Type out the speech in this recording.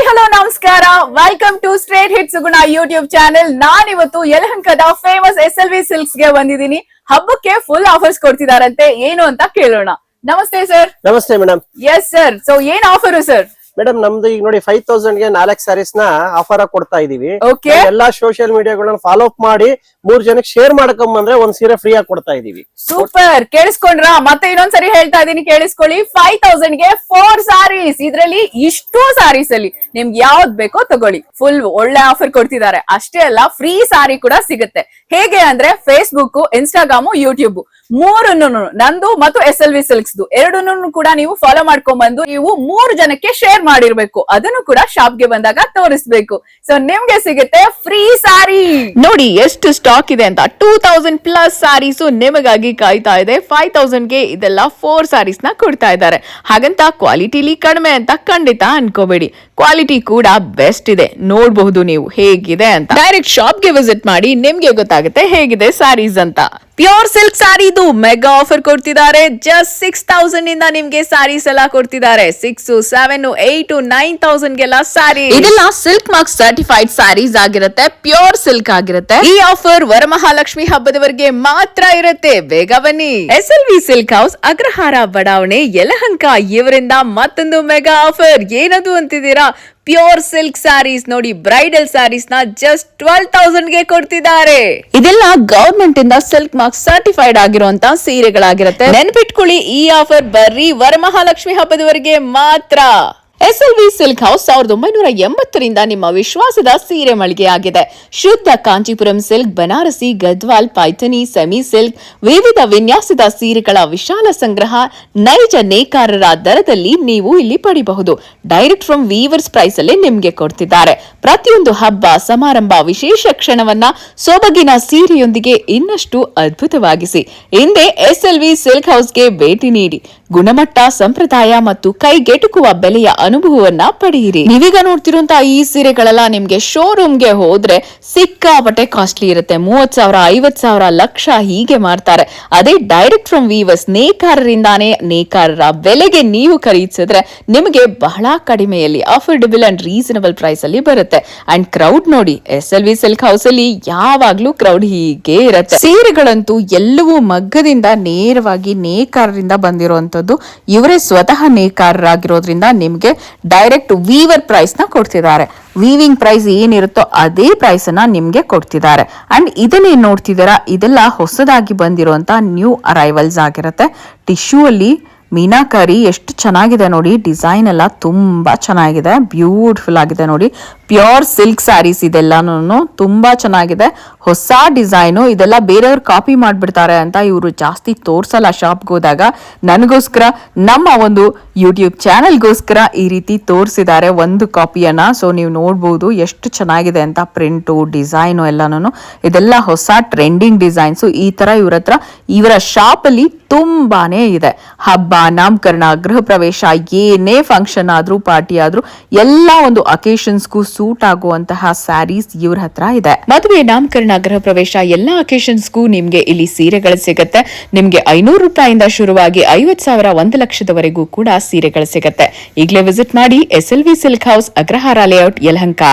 Hi hello ನಮಸ್ಕಾರ, welcome to straight hit Suguna YouTube channel. ನಾನಿವತ್ತು ಯಲಹಂಕದ ಫೇಮಸ್ SLV ಸಿಲ್ಕ್ಸ್ ಗೆ ಬಂದಿದ್ದೀನಿ. ಹಬ್ಬಕ್ಕೆ ಫುಲ್ ಆಫರ್ಸ್ ಕೊಡ್ತಿದಾರಂತೆ, ಏನು ಅಂತ ಕೇಳೋಣ. ನಮಸ್ತೆ ಸರ್. ನಮಸ್ತೆ ಮೇಡಮ್. ಎಸ್ ಸರ್, ಸೊ ಏನ್ ಆಫರ್ ಸರ್? ಮೇಡಮ್ ನಮ್ದು ಈಗ ನೋಡಿ 5000 ಗೆ 4 ಸ್ಯಾರೀಸ್ ನ ಆಫರ್ ಆಗಿ ಕೊಡ್ತಾ ಇದೀವಿ. ಎಲ್ಲಾ ಸೋಷಿಯಲ್ ಮೀಡಿಯಾಗಳನ್ನ ಫಾಲೋ ಅಪ್ ಮಾಡಿ 3 ಜನಕ್ಕೆ ಶೇರ್ ಮಾಡ್ಕೊಂಡ್ ಬಂದ್ರೆ ಒಂದ್ ಸೀರೆ ಫ್ರೀ ಆಗಿ ಕೊಡ್ತಾ ಇದೀವಿ. ಸೂಪರ್, ಕೇಳಿಸ್ಕೊಂಡ್ರ? ಮತ್ತೆ ಇನ್ನೊಂದ್ಸರಿ ಹೇಳ್ತಾ ಇದೀನಿ, ಕೇಳಿಸ್ಕೊಳ್ಳಿ. 5000 ಗೆ 4 ಸಾರೀಸ್. ಇದ್ರಲ್ಲಿ ಇಷ್ಟು ಸಾರೀಸ್ ಅಲ್ಲಿ ನಿಮ್ಗೆ ಯಾವ್ದ್ ಬೇಕೋ ತಗೊಳ್ಳಿ. ಫುಲ್ ಒಳ್ಳೆ ಆಫರ್ ಕೊಡ್ತಿದ್ದಾರೆ. ಅಷ್ಟೇ ಅಲ್ಲ, ಫ್ರೀ ಸಾರಿ ಕೂಡ ಸಿಗುತ್ತೆ. ಹೇಗೆ ಅಂದ್ರೆ ಫೇಸ್ಬುಕ್, ಇನ್ಸ್ಟಾಗ್ರಾಮ್, ಯೂಟ್ಯೂಬ್ ಮೂರನ್ನು, ನಂದು ಮತ್ತು SLV ಸಿಲ್ಕ್ಸ್ ಎರಡನ್ನೂ ಕೂಡ ನೀವು ಫಾಲೋ ಮಾಡ್ಕೊಂಡ್ ಬಂದು ನೀವು 3 ಜನಕ್ಕೆ ಶೇರ್ ಮಾಡಿರ್ಬೇಕು. ಅದನ್ನು ಕೂಡ ಶಾಪ್ ಗೆ ಬಂದಾಗ ತೋರಿಸ್ಬೇಕು. ಸೊ ನಿಮ್ಗೆ ಸಿಗುತ್ತೆ ಫ್ರೀ ಸಾರಿ. ನೋಡಿ ಎಷ್ಟು ಸ್ಟಾಕ್ ಇದೆ ಅಂತ. 2000 ಪ್ಲಸ್ ಸಾರೀಸ್ ನಿಮಗಾಗಿ ಕಾಯ್ತಾ ಇದೆ. 5000 ಗೆ ಇದೆಲ್ಲ 4 ಸಾರೀಸ್ ನ ಕೊಡ್ತಾ ಇದ್ದಾರೆ. ಹಾಗಂತ ಕ್ವಾಲಿಟಿಲಿ ಕಡಿಮೆ ಅಂತ ಖಂಡಿತ ಅನ್ಕೋಬೇಡಿ. ಕ್ವಾಲಿಟಿ ಕೂಡ ಬೆಸ್ಟ್ ಇದೆ. ನೋಡಬಹುದು ನೀವು ಹೇಗಿದೆ ಅಂತ. ಡೈರೆಕ್ಟ್ ಶಾಪ್ ಗೆ ವಿಸಿಟ್ ಮಾಡಿ, ನಿಮ್ಗೆ ಗೊತ್ತಾಗುತ್ತೆ ಹೇಗಿದೆ ಸಾರೀಸ್ ಅಂತ. ಪ್ಯೂರ್ ಸಿಲ್ಕ್ ಸಾರಿದು ಮೆಗಾ ಆಫರ್ ಕೊಡ್ತಿದ್ದಾರೆ. ಜಸ್ಟ್ 6000 ಇಂದ ನಿಮ್ಗೆ ಸಾರೀಸ್ ಎಲ್ಲ ಕೊಡ್ತಿದ್ದಾರೆ. 6, 7, 8, 9000 ಗೆಲ್ಲ ಸಾರಿ. ಇದೆಲ್ಲ ಸಿಲ್ಕ್ ಮಾರ್ಕ್ ಸರ್ಟಿಫೈಡ್ ಸಾರೀಸ್ ಆಗಿರುತ್ತೆ. ಪ್ಯೂರ್ ಸಿಲ್ಕ್ ಆಗಿರುತ್ತೆ. ಈ ಆಫರ್ ವರಮಹಾಲಕ್ಷ್ಮಿ ಹಬ್ಬದವರೆಗೆ ಮಾತ್ರ ಇರುತ್ತೆ. ಬೇಗ ಬನ್ನಿ. SLV ಸಿಲ್ಕ್ ಹೌಸ್, ಅಗ್ರಹಾರ ಬಡಾವಣೆ, ಯಲಹಂಕ. ಇವರಿಂದ ಮತ್ತೊಂದು ಮೆಗಾ ಆಫರ್. ಏನದು ಅಂತಿದ್ದೀರಾ? ಪ್ಯೂರ್ ಸಿಲ್ಕ್ ಸ್ಯಾರೀಸ್ ನೋಡಿ, ಬ್ರೈಡಲ್ ಸ್ಯಾರೀಸ್ ನ ಜಸ್ಟ್ 12,000 ಗೆ ಕೊಡ್ತಿದ್ದಾರೆ. ಇದೆಲ್ಲ ಗವರ್ಮೆಂಟ್ ಇಂದ ಸಿಲ್ಕ್ ಮಾರ್ಕ್ ಸರ್ಟಿಫೈಡ್ ಆಗಿರುವಂತ ಸೀರೆಗಳಾಗಿರುತ್ತೆ. ನೆನ್ಪಿಟ್ಕೊಳ್ಳಿ, ಈ ಆಫರ್ ಬರ್ರಿ ವರಮಹಾಲಕ್ಷ್ಮಿ ಹಬ್ಬದವರೆಗೆ ಮಾತ್ರ. SLV ಸಿಲ್ಕ್ ಹೌಸ್ 1980ರಿಂದ ನಿಮ್ಮ ವಿಶ್ವಾಸದ ಸೀರೆ ಮಳಿಗೆ ಆಗಿದೆ. ಶುದ್ಧ Kanchipuram silk, Banarasi, Gadwal, Paithani, semi silk, ವಿವಿಧ ವಿನ್ಯಾಸದ ಸೀರೆಗಳ ವಿಶಾಲ ಸಂಗ್ರಹ ನೈಜ ನೇಕಾರರ ದರದಲ್ಲಿ ನೀವು ಇಲ್ಲಿ ಪಡಿಬಹುದು. ಡೈರೆಕ್ಟ್ ಫ್ರಮ್ ವೀವರ್ಸ್ ಪ್ರೈಸ್ ಅಲ್ಲಿ ನಿಮ್ಗೆ ಕೊಡ್ತಿದ್ದಾರೆ. ಪ್ರತಿಯೊಂದು ಹಬ್ಬ ಸಮಾರಂಭ ವಿಶೇಷ ಕ್ಷಣವನ್ನ ಸೊಬಗಿನ ಸೀರೆಯೊಂದಿಗೆ ಇನ್ನಷ್ಟು ಅದ್ಭುತವಾಗಿಸಿ. ಹಿಂದೆ SLV ಸಿಲ್ಕ್ ಹೌಸ್ಗೆ ಭೇಟಿ ನೀಡಿ ಗುಣಮಟ್ಟ, ಸಂಪ್ರದಾಯ ಮತ್ತು ಕೈಗೆಟುಕುವ ಬೆಲೆಯ ಅನುಭವವನ್ನ ಪಡೆಯಿರಿ. ನೀವೀಗ ನೋಡ್ತಿರುವಂತಹ ಈ ಸೀರೆಗಳೆಲ್ಲ ನಿಮ್ಗೆ ಶೋರೂಮ್ಗೆ ಹೋದ್ರೆ ಸಿಕ್ಕಾಪಟ್ಟೆ ಕಾಸ್ಟ್ಲಿ ಇರುತ್ತೆ. 30,000, 50,000, ಲಕ್ಷ ಹೀಗೆ ಮಾರ್ತಾರೆ. ಅದೇ ಡೈರೆಕ್ಟ್ ಫ್ರಮ್ ವೀವರ್ಸ್ ನೇಕಾರರಿಂದಾನೇ ನೇಕಾರರ ಬೆಲೆಗೆ ನೀವು ಖರೀದಿಸಿದ್ರೆ ನಿಮಗೆ ಬಹಳ ಕಡಿಮೆಯಲ್ಲಿ ಅಫೋರ್ಡಬಲ್ ಅಂಡ್ ರೀಸನಬಲ್ ಪ್ರೈಸ್ ಅಲ್ಲಿ ಬರುತ್ತೆ. ಅಂಡ್ ಕ್ರೌಡ್ ನೋಡಿ, SLV ಸಿಲ್ಕ್ ಹೌಸ್ ಅಲ್ಲಿ ಯಾವಾಗ್ಲೂ ಕ್ರೌಡ್ ಹೀಗೆ ಇರುತ್ತೆ. ಸೀರೆಗಳಂತೂ ಎಲ್ಲವೂ ಮಗ್ಗದಿಂದ ನೇರವಾಗಿ ನೇಕಾರರಿಂದ ಬಂದಿರುವಂತದ್ದು. ಇವರೇ ಸ್ವತಃ ನೇಕಾರರಾಗಿರೋದ್ರಿಂದ ನಿಮ್ಗೆ ಡೈರೆಕ್ಟ್ ವೀವರ್ ಪ್ರೈಸ್ ನ ಕೊಡ್ತಿದ್ದಾರೆ. ವೀವಿಂಗ್ ಪ್ರೈಸ್ ಏನಿರುತ್ತೋ ಅದೇ ಪ್ರೈಸ್ ಅನ್ನ ನಿಮ್ಗೆ ಕೊಡ್ತಿದ್ದಾರೆ. ಅಂಡ್ ಇದನ್ನೇನ್ ನೋಡ್ತಿದ್ದೀರಾ, ಇದೆಲ್ಲ ಹೊಸದಾಗಿ ಬಂದಿರುವಂತ ನ್ಯೂ ಅರೈವಲ್ಸ್ ಆಗಿರುತ್ತೆ. ಟಿಶ್ಯೂ ಅಲ್ಲಿ ಮೀನಾಕರಿ ಎಷ್ಟು ಚೆನ್ನಾಗಿದೆ ನೋಡಿ. ಡಿಸೈನ್ ಎಲ್ಲ ತುಂಬಾ ಚೆನ್ನಾಗಿದೆ, ಬ್ಯೂಟಿಫುಲ್ ಆಗಿದೆ ನೋಡಿ. ಪ್ಯೂರ್ ಸಿಲ್ಕ್ ಸ್ಯಾರೀಸ್ ಇದೆಲ್ಲಾನು ತುಂಬಾ ಚೆನ್ನಾಗಿದೆ. ಹೊಸ ಡಿಸೈನು. ಇದೆಲ್ಲ ಬೇರೆಯವ್ರು ಕಾಪಿ ಮಾಡ್ಬಿಡ್ತಾರೆ ಅಂತ ಇವರು ಜಾಸ್ತಿ ತೋರ್ಸಲ್ಲ ಶಾಪ್ಗೆ ಹೋದಾಗ. ನನಗೋಸ್ಕರ, ನಮ್ಮ ಒಂದು ಯೂಟ್ಯೂಬ್ ಚಾನೆಲ್ಗೋಸ್ಕರ ಈ ರೀತಿ ತೋರಿಸಿದ್ದಾರೆ ಒಂದು ಕಾಪಿಯನ್ನ. ಸೊ ನೀವು ನೋಡ್ಬೋದು ಎಷ್ಟು ಚೆನ್ನಾಗಿದೆ ಅಂತ. ಪ್ರಿಂಟು, ಡಿಸೈನು ಎಲ್ಲಾನು. ಇದೆಲ್ಲ ಹೊಸ ಟ್ರೆಂಡಿಂಗ್ ಡಿಸೈನ್ಸು. ಈ ತರ ಇವರ ಶಾಪ್ ಅಲ್ಲಿ ತುಂಬಾನೇ ಇದೆ. ಹಬ್ಬ, ನಾಮಕರಣ, ಗೃಹ ಪ್ರವೇಶ, ಏನೇ ಫಂಕ್ಷನ್ ಆದ್ರೂ, ಪಾರ್ಟಿ ಆದ್ರೂ, ಎಲ್ಲ ಒಂದು ಅಕೇಶನ್ಸ್ಗೂ ಸೂಟ್ ಆಗುವಂತಹ ಸ್ಯಾರೀಸ್ ಇವ್ರ ಹತ್ರ ಇದೆ. ಮದುವೆ, ನಾಮಕರಣ, ಗೃಹ ಪ್ರವೇಶ ಎಲ್ಲ ಅಕೇಶನ್ಸ್ಗೂ ನಿಮ್ಗೆ ಇಲ್ಲಿ ಸೀರೆಗಳು ಸಿಗುತ್ತೆ. ನಿಮ್ಗೆ 500 ರೂಪಾಯಿಂದ ಶುರುವಾಗಿ 50,000, 1 ಲಕ್ಷದವರೆಗೂ ಕೂಡ ಸೀರೆಗಳು ಸಿಗುತ್ತೆ. ಈಗಲೇ ವಿಸಿಟ್ ಮಾಡಿ SLV silk house, Agrahara layout, Yelahanka.